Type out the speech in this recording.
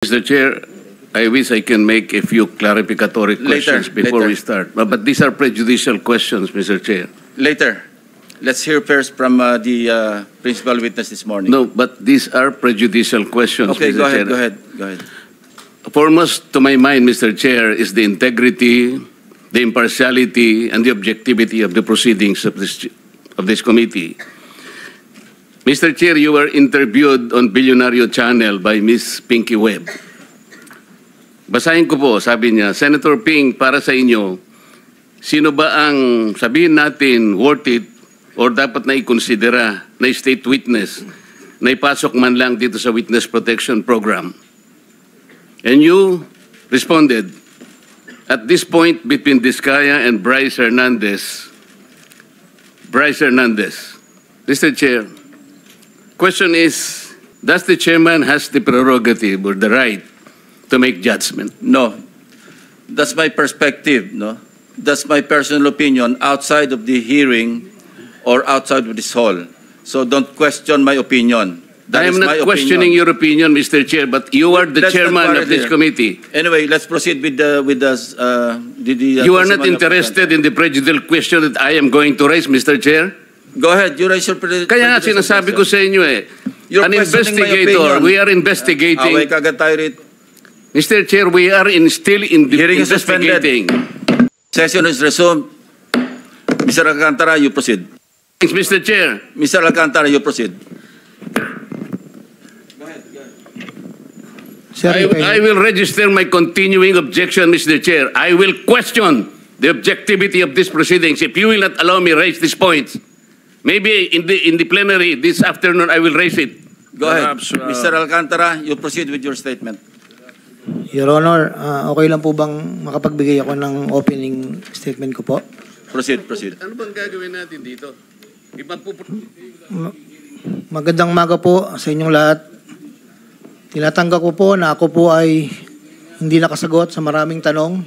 Mr. Chair, I wish I can make a few clarificatory questions before we start. But these are prejudicial questions, Mr. Chair. Later. Let's hear first from the principal witness this morning. No, but these are prejudicial questions, Okay, Mr. Chair. go ahead. Foremost to my mind, Mr. Chair, is the integrity, the impartiality, and the objectivity of the proceedings of this committee. Mr. Chair, you were interviewed on Billionario Channel by Ms. Pinky Webb. Basahin ko po, sabi niya, Senator Ping, para sa inyo, sino ba ang sabihin natin worth it or dapat na ikonsidera na state witness na ipasok man lang dito sa Witness Protection Program? And you responded, at this point between Diskaya and Bryce Hernandez, Mr. Chair, question is, does the chairman has the prerogative or the right to make judgment? No. That's my perspective, no? That's my personal opinion outside of the hearing or outside of this hall. So don't question my opinion. I am not questioning your opinion, Mr. Chair, but you are the chairman of this committee. Anyway, let's proceed with the You are not interested in the prejudicial question that I am going to raise, Mr. Chair? Go ahead, you raise your Kaya nga sinasabi ko sa inyo an investigator, we are investigating. Away kagad tayo rito. Mr. Chair, we are still in the Hearing is investigating. Session is resumed. Mr. Alcantara, you proceed. Thanks, Mr. Chair. Mr. Alcantara, you proceed. I will register my continuing objection, Mr. Chair. I will question the objectivity of these proceedings if you will not allow me raise these points. Maybe in the plenary this afternoon I will raise it. Go ahead. Mr. Alcantara, you proceed with your statement. Your Honor, okay lang po bang makapagbigay ako ng opening statement ko po? Proceed. Ano bang gagawin natin dito? Magandang umaga po sa inyong lahat. Tinatanggap ko po na ako po ay hindi nakasagot sa maraming tanong.